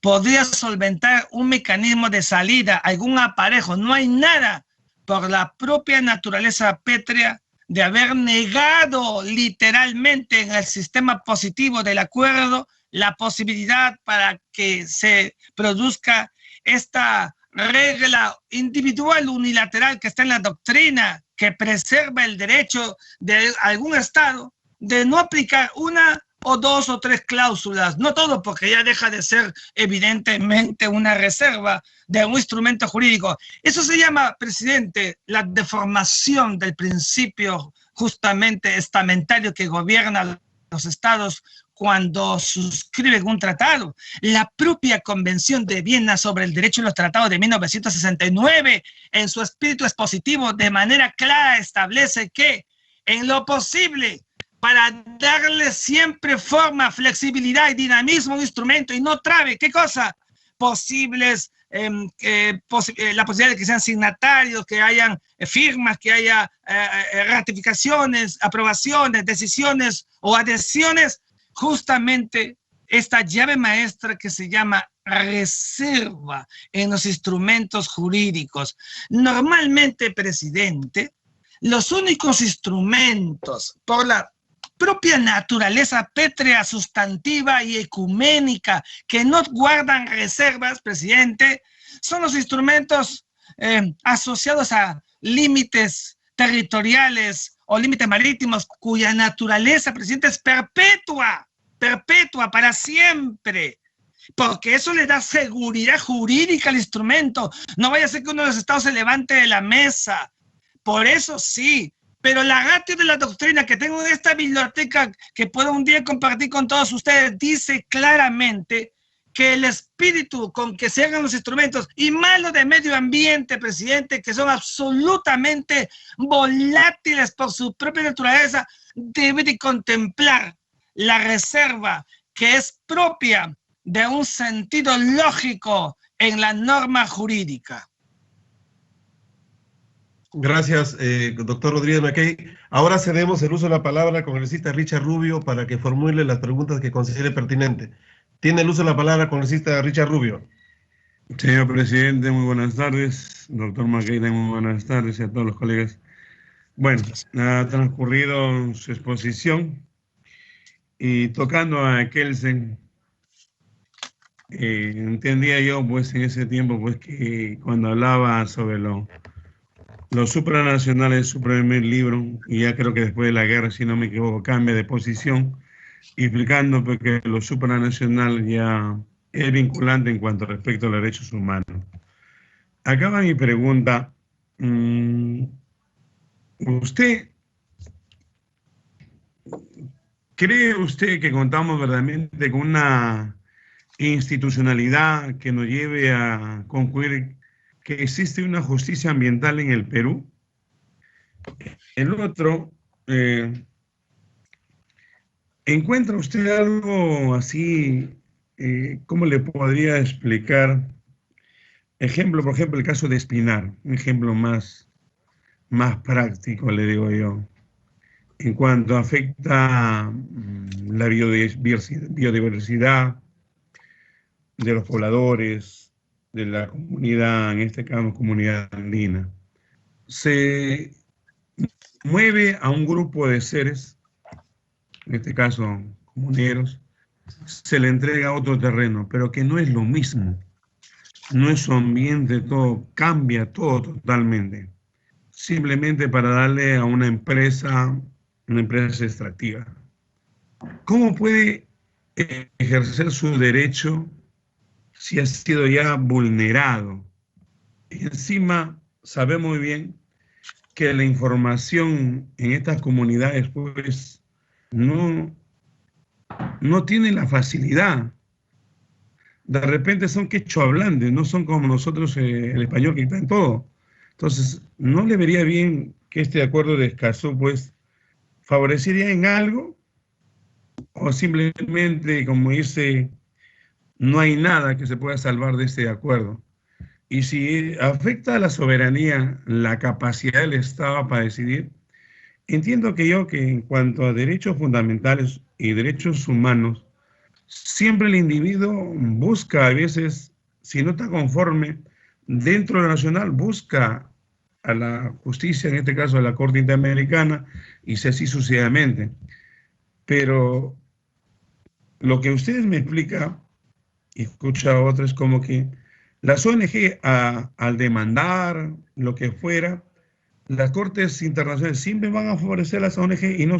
podría solventar un mecanismo de salida, algún aparejo. No hay nada por la propia naturaleza pétrea de haber negado literalmente en el sistema positivo del acuerdo la posibilidad para que se produzca esta regla individual unilateral que está en la doctrina, que preserva el derecho de algún Estado de no aplicar una o dos o tres cláusulas, no todo, porque ya deja de ser evidentemente una reserva de un instrumento jurídico. Eso se llama, presidente, la deformación del principio justamente estamentario que gobierna los estados cuando suscriben un tratado. La propia Convención de Viena sobre el Derecho y los Tratados de 1969, en su espíritu expositivo, de manera clara establece que, en lo posible, para darle siempre forma, flexibilidad y dinamismo a un instrumento y no trabe, ¿qué cosa? Posibles, la posibilidad de que sean signatarios, que hayan firmas, que haya ratificaciones, aprobaciones, decisiones o adhesiones, justamente esta llave maestra que se llama reserva en los instrumentos jurídicos. Normalmente, presidente, los únicos instrumentos por la propia naturaleza pétrea, sustantiva y ecuménica que no guardan reservas, presidente, son los instrumentos asociados a límites territoriales o límites marítimos cuya naturaleza, presidente, es perpetua para siempre, porque eso le da seguridad jurídica al instrumento. No vaya a ser que uno de los estados se levante de la mesa. Por eso sí, pero la ratio de la doctrina que tengo en esta biblioteca, que puedo un día compartir con todos ustedes, dice claramente que el espíritu con que se hagan los instrumentos, y más lo de medio ambiente, presidente, que son absolutamente volátiles por su propia naturaleza, debe de contemplar la reserva que es propia de un sentido lógico en la norma jurídica. Gracias, doctor Rodríguez Mackey. Ahora cedemos el uso de la palabra al congresista Richard Rubio para que formule las preguntas que considere pertinente. Tiene el uso de la palabra, congresista Richard Rubio. Señor presidente, muy buenas tardes. Doctor Mackey, muy buenas tardes y a todos los colegas. Bueno, ha transcurrido su exposición y tocando a Kelsen, entendía yo pues en ese tiempo pues que cuando hablaba sobre los supranacionales, su primer libro, y ya creo que después de la guerra, si no me equivoco, cambia de posición, explicando pues, que lo supranacional ya es vinculante en cuanto respecto a los derechos humanos. Acaba mi pregunta. ¿Cree usted que contamos verdaderamente con una institucionalidad que nos lleve a concluir que existe una justicia ambiental en el Perú? El otro, ¿encuentra usted algo así, cómo le podría explicar? Por ejemplo, el caso de Espinar, un ejemplo más práctico, le digo yo, en cuanto afecta la biodiversidad, de los pobladores, de la comunidad, en este caso comunidad andina. Se mueve a un grupo de seres, en este caso comuneros, se le entrega otro terreno, pero que no es lo mismo. No es su ambiente, todo cambia todo totalmente. Simplemente para darle a una empresa extractiva. ¿Cómo puede ejercer su derecho si ha sido ya vulnerado? Y encima sabemos muy bien que la información en estas comunidades pues no tiene la facilidad. De repente son quechohablantes, no son como nosotros el español que está en todo. Entonces, ¿no le vería bien que este acuerdo de Escazú pues favorecería en algo? ¿O simplemente, como dice, no hay nada que se pueda salvar de este acuerdo? Y si afecta a la soberanía, la capacidad del Estado para decidir, entiendo que en cuanto a derechos fundamentales y derechos humanos, siempre el individuo busca, a veces, si no está conforme, dentro de lo nacional, busca a la justicia, en este caso a la Corte Interamericana, y así sucesivamente. Pero lo que ustedes me explican, y escucha a otros, es como que las ONG, al demandar lo que fuera, las cortes internacionales siempre van a favorecer a las ONG y no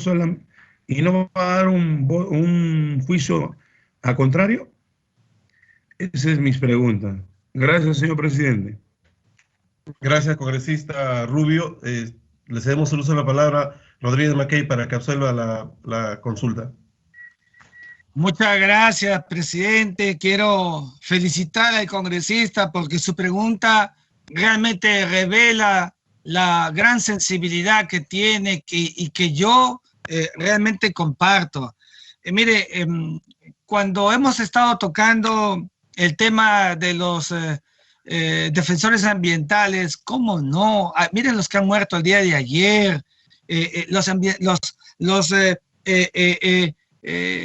va a dar un juicio a contrario. Esa es mi pregunta. Gracias, señor presidente. Gracias, congresista Rubio. Le cedemos el uso de la palabra Rodríguez Mackey para que absuelva la consulta. Muchas gracias, presidente. Quiero felicitar al congresista porque su pregunta realmente revela la gran sensibilidad que tiene y que yo realmente comparto. Mire, cuando hemos estado tocando el tema de los defensores ambientales, ¿cómo no? Miren los que han muerto el día de ayer,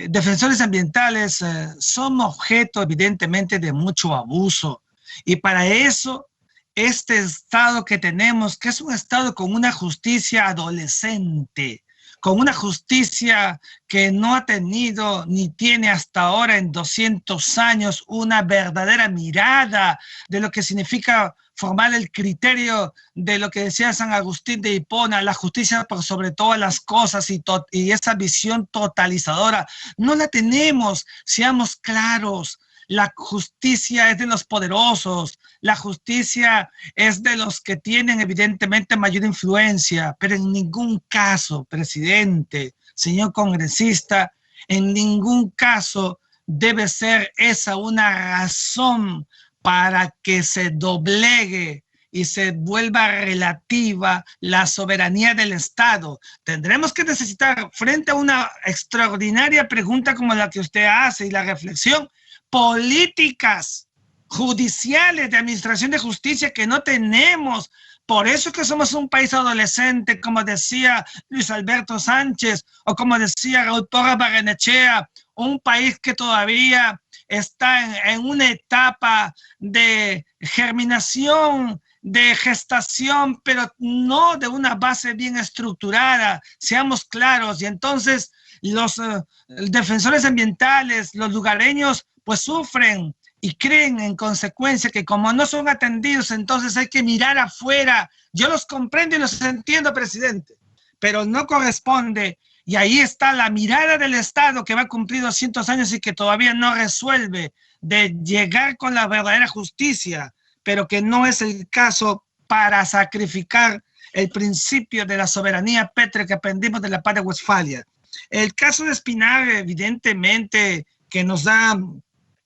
defensores ambientales son objeto evidentemente de mucho abuso, y para eso este Estado que tenemos, que es un Estado con una justicia adolescente, con una justicia que no ha tenido ni tiene hasta ahora en 200 años una verdadera mirada de lo que significa formar el criterio de lo que decía San Agustín de Hipona, la justicia por sobre todas las cosas, y esa visión totalizadora. No la tenemos, seamos claros. La justicia es de los poderosos, la justicia es de los que tienen evidentemente mayor influencia, pero en ningún caso, presidente, señor congresista, en ningún caso debe ser esa una razón para que se doblegue y se vuelva relativa la soberanía del Estado. Tendremos que necesitar, frente a una extraordinaria pregunta como la que usted hace y la reflexión, políticas judiciales de administración de justicia que no tenemos. Por eso es que somos un país adolescente, como decía Luis Alberto Sánchez, o como decía Raúl Porras Barrenechea, un país que todavía está en una etapa de germinación, de gestación, pero no de una base bien estructurada, seamos claros. Y entonces los defensores ambientales, los lugareños, pues sufren y creen en consecuencia que como no son atendidos, entonces hay que mirar afuera. Yo los comprendo y los entiendo, presidente, pero no corresponde. Y ahí está la mirada del Estado que va a cumplir 200 años y que todavía no resuelve de llegar con la verdadera justicia, pero que no es el caso para sacrificar el principio de la soberanía pétrea que aprendimos de la paz de Westfalia. El caso de Espinar, evidentemente, que nos da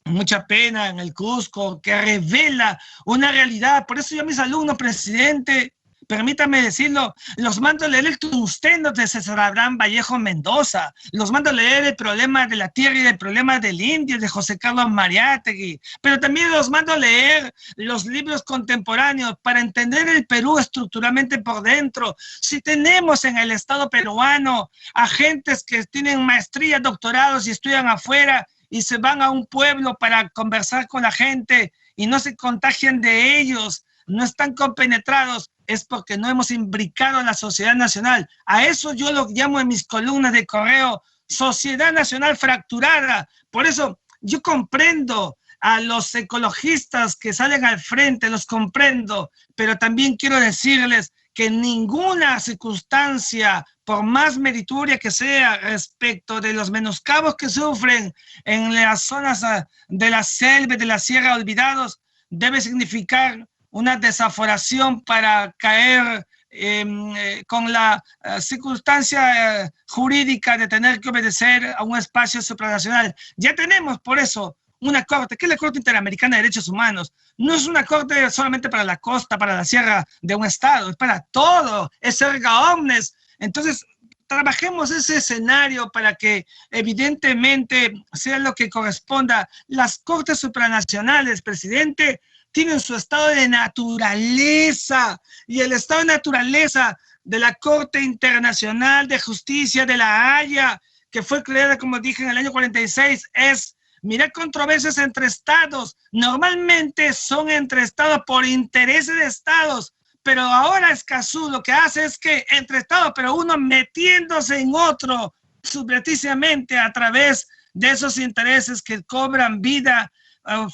mucha pena en el Cusco, que revela una realidad. Por eso yo a mis alumnos, presidente, permítame decirlo, los mando a leer el Tungsteno de César Abraham Vallejo Mendoza, los mando a leer El problema de la tierra y El problema del indio de José Carlos Mariátegui, pero también los mando a leer los libros contemporáneos para entender el Perú estructuralmente por dentro. Si tenemos en el Estado peruano agentes que tienen maestría, doctorados y estudian afuera, y se van a un pueblo para conversar con la gente y no se contagian de ellos, no están compenetrados, es porque no hemos imbricado a la sociedad nacional. A eso yo lo llamo en mis columnas de correo, sociedad nacional fracturada. Por eso yo comprendo a los ecologistas que salen al frente, los comprendo, pero también quiero decirles que ninguna circunstancia, por más meritoria que sea respecto de los menoscabos que sufren en las zonas de la selva, de la sierra olvidados, debe significar una desaforación para caer con la circunstancia jurídica de tener que obedecer a un espacio supranacional. Ya tenemos por eso una corte, que es la Corte Interamericana de Derechos Humanos. No es una corte solamente para la costa, para la sierra de un estado, es para todo, es erga omnes. Entonces, trabajemos ese escenario para que evidentemente sea lo que corresponda. Las cortes supranacionales, presidente, tienen su estado de naturaleza, y el estado de naturaleza de la Corte Internacional de Justicia de La Haya, que fue creada, como dije, en el año 46, es mirar controversias entre estados. Normalmente son entre estados por intereses de estados, pero ahora Escazú lo que hace es que entre estados, pero uno metiéndose en otro subrepticiamente a través de esos intereses que cobran vida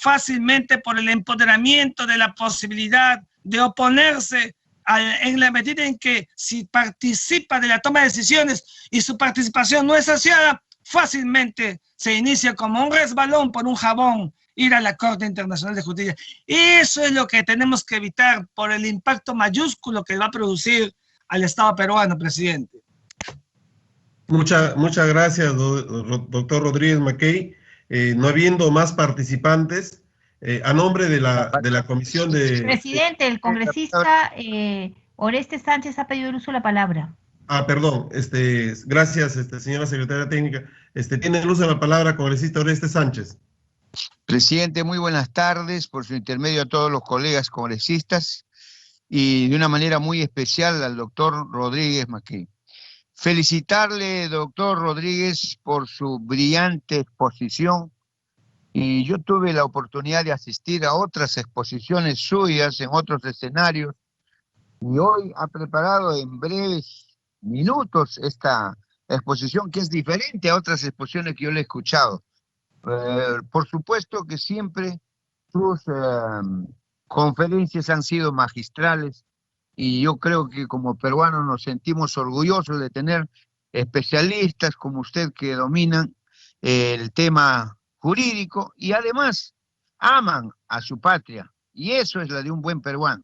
fácilmente por el empoderamiento de la posibilidad de oponerse en la medida en que si participa de la toma de decisiones y su participación no es aseada, fácilmente se inicia como un resbalón por un jabón ir a la Corte Internacional de Justicia. Eso es lo que tenemos que evitar por el impacto mayúsculo que va a producir al Estado peruano, presidente. Muchas gracias, doctor Rodríguez Mackey. No habiendo más participantes, a nombre de la comisión de... Presidente, el congresista Oreste Sánchez ha pedido el uso de la palabra. Perdón, gracias, señora secretaria técnica. Tiene el uso de la palabra congresista Oreste Sánchez. Presidente, muy buenas tardes, por su intermedio a todos los colegas congresistas y de una manera muy especial al doctor Rodríguez Mackey. Felicitarle, doctor Rodríguez, por su brillante exposición, y yo tuve la oportunidad de asistir a otras exposiciones suyas en otros escenarios, y hoy ha preparado en breves minutos esta exposición que es diferente a otras exposiciones que yo le he escuchado. Por supuesto que siempre sus conferencias han sido magistrales, y yo creo que como peruanos nos sentimos orgullosos de tener especialistas como usted que dominan el tema jurídico y además aman a su patria, y eso es la de un buen peruano.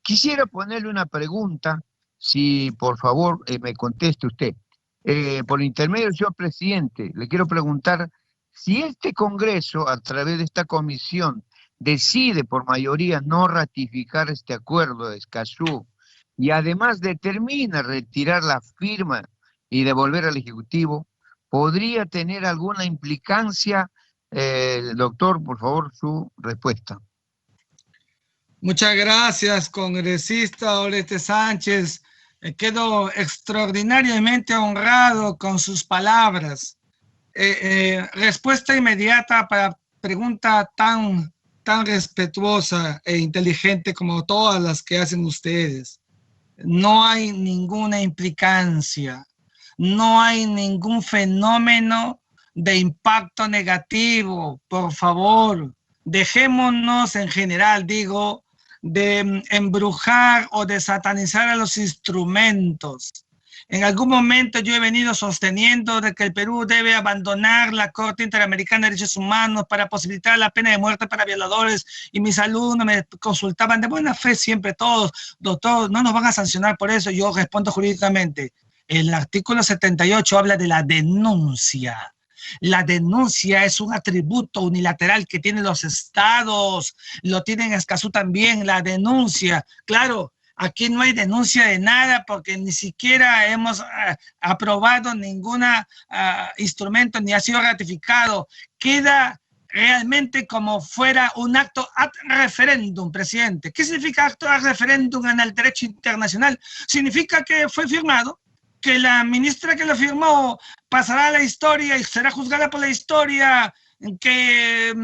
Quisiera ponerle una pregunta, si por favor me conteste usted. Por intermedio del señor presidente, le quiero preguntar si este Congreso, a través de esta comisión, decide por mayoría no ratificar este acuerdo de Escazú y además determina retirar la firma y devolver al Ejecutivo, ¿podría tener alguna implicancia? Doctor, por favor, su respuesta. Muchas gracias, congresista Oreste Sánchez. Quedo extraordinariamente honrado con sus palabras. Respuesta inmediata para pregunta tan respetuosa e inteligente como todas las que hacen ustedes. No hay ninguna implicancia, no hay ningún fenómeno de impacto negativo. Por favor, dejémonos en general, digo, de embrujar o de satanizar a los instrumentos. En algún momento yo he venido sosteniendo de que el Perú debe abandonar la Corte Interamericana de Derechos Humanos para posibilitar la pena de muerte para violadores, y mis alumnos me consultaban de buena fe siempre todos, doctor, no nos van a sancionar por eso. Yo respondo jurídicamente, el artículo 78 habla de la denuncia. La denuncia es un atributo unilateral que tienen los estados, lo tienen Escazú también, la denuncia. Claro, aquí no hay denuncia de nada porque ni siquiera hemos aprobado ningún instrumento ni ha sido ratificado. Queda realmente como fuera un acto ad referendum, presidente. ¿Qué significa acto ad referendum en el derecho internacional? Significa que fue firmado, que la ministra que lo firmó pasará a la historia y será juzgada por la historia, que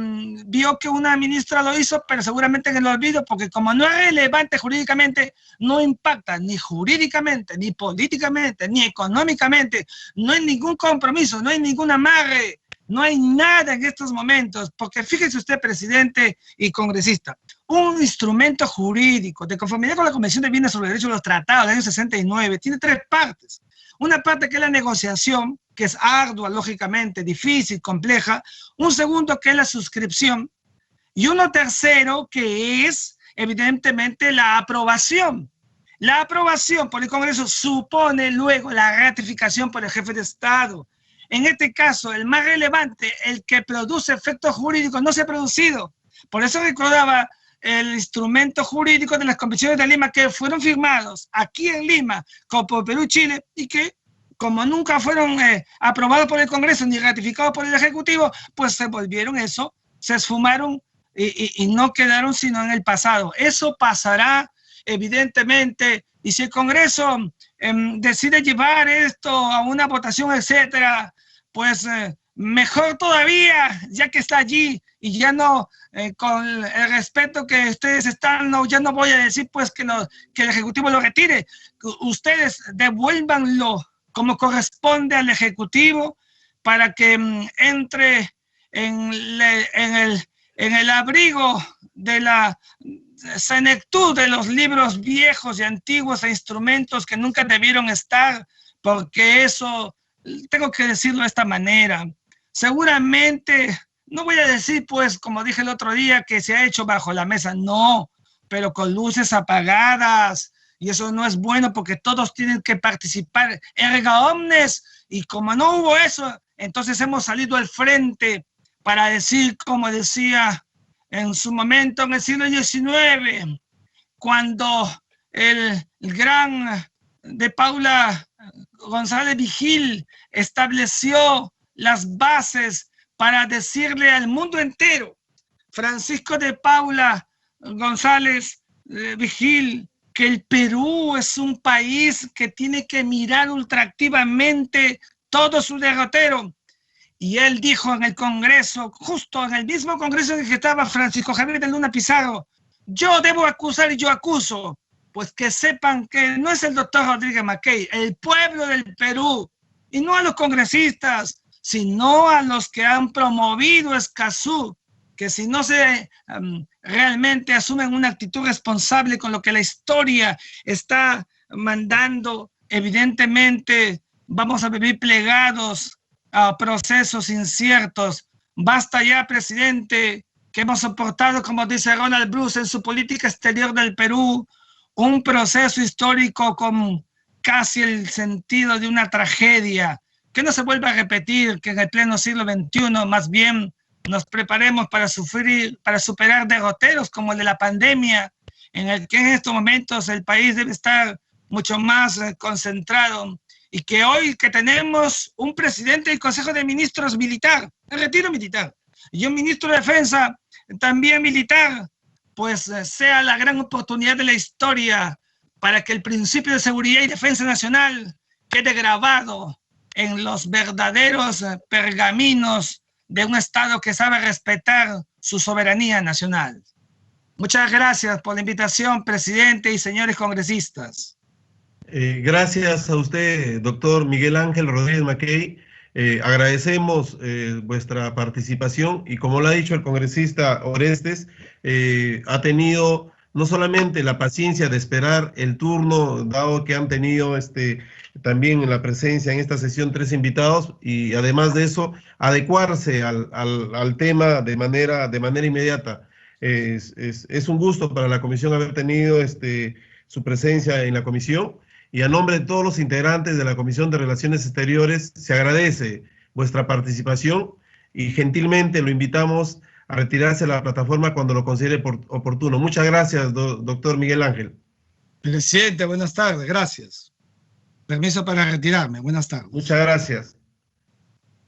vio que una ministra lo hizo, pero seguramente en el olvido, porque como no es relevante jurídicamente, no impacta ni jurídicamente, ni políticamente, ni económicamente, no hay ningún compromiso, no hay ningún amarre, no hay nada en estos momentos, porque fíjese usted, presidente y congresista, un instrumento jurídico de conformidad con la Convención de Viena sobre los Derechos de los Tratados del año 69 tiene 3 partes. Una parte que es la negociación, que es ardua, lógicamente, difícil, compleja. Un segundo que es la suscripción. Y uno tercero que es, evidentemente, la aprobación. La aprobación por el Congreso supone luego la ratificación por el jefe de Estado. En este caso, el más relevante, el que produce efectos jurídicos, no se ha producido. Por eso recordaba el instrumento jurídico de las convenciones de Lima que fueron firmados aquí en Lima por Perú y Chile y que como nunca fueron aprobados por el Congreso ni ratificados por el Ejecutivo, pues se volvieron eso, se esfumaron y no quedaron sino en el pasado. Eso pasará evidentemente, y si el Congreso decide llevar esto a una votación, etcétera, pues mejor todavía, ya que está allí y ya no, con el respeto que ustedes están, no, ya no voy a decir pues que el Ejecutivo lo retire. Ustedes devuélvanlo como corresponde al Ejecutivo para que entre en el abrigo de la senectud de los libros viejos y antiguos e instrumentos que nunca debieron estar, porque eso, tengo que decirlo de esta manera, seguramente, no voy a decir pues, como dije el otro día, que se ha hecho bajo la mesa, no, pero con luces apagadas, y eso no es bueno porque todos tienen que participar erga omnes, y como no hubo eso, entonces hemos salido al frente para decir, como decía en su momento en el siglo XIX, cuando el gran de Paula González Vigil estableció las bases para decirle al mundo entero, Francisco de Paula González Vigil, que el Perú es un país que tiene que mirar ultraactivamente todo su derrotero. Y él dijo en el Congreso, justo en el mismo Congreso en el que estaba Francisco Javier de Luna Pizarro, yo debo acusar y yo acuso. Pues que sepan que no es el doctor Rodríguez Mackey, el pueblo del Perú, y no a los congresistas, sino a los que han promovido Escazú, que si no se realmente asumen una actitud responsable con lo que la historia está mandando, evidentemente vamos a vivir plegados a procesos inciertos. Basta ya, presidente, que hemos soportado, como dice Ronald Bruce en su política exterior del Perú, un proceso histórico con casi el sentido de una tragedia, que no se vuelva a repetir, que en el pleno siglo XXI más bien nos preparemos para superar derroteros como el de la pandemia, en el que en estos momentos el país debe estar mucho más concentrado, y que hoy que tenemos un presidente del Consejo de Ministros militar, el retiro militar, y un ministro de Defensa también militar, pues sea la gran oportunidad de la historia para que el principio de seguridad y defensa nacional quede grabado en los verdaderos pergaminos de un Estado que sabe respetar su soberanía nacional. Muchas gracias por la invitación, presidente y señores congresistas. Gracias a usted, doctor Miguel Ángel Rodríguez Mackey. Agradecemos vuestra participación y como lo ha dicho el congresista Orestes, ha tenido no solamente la paciencia de esperar el turno, dado que han tenido también en la presencia en esta sesión 3 invitados, y además de eso, adecuarse al tema de manera inmediata. Es un gusto para la comisión haber tenido su presencia en la comisión. Y a nombre de todos los integrantes de la Comisión de Relaciones Exteriores, se agradece vuestra participación y gentilmente lo invitamos a retirarse de la plataforma cuando lo considere oportuno. Muchas gracias, doctor Miguel Ángel. Presidente, buenas tardes, gracias. Permiso para retirarme, buenas tardes. Muchas gracias.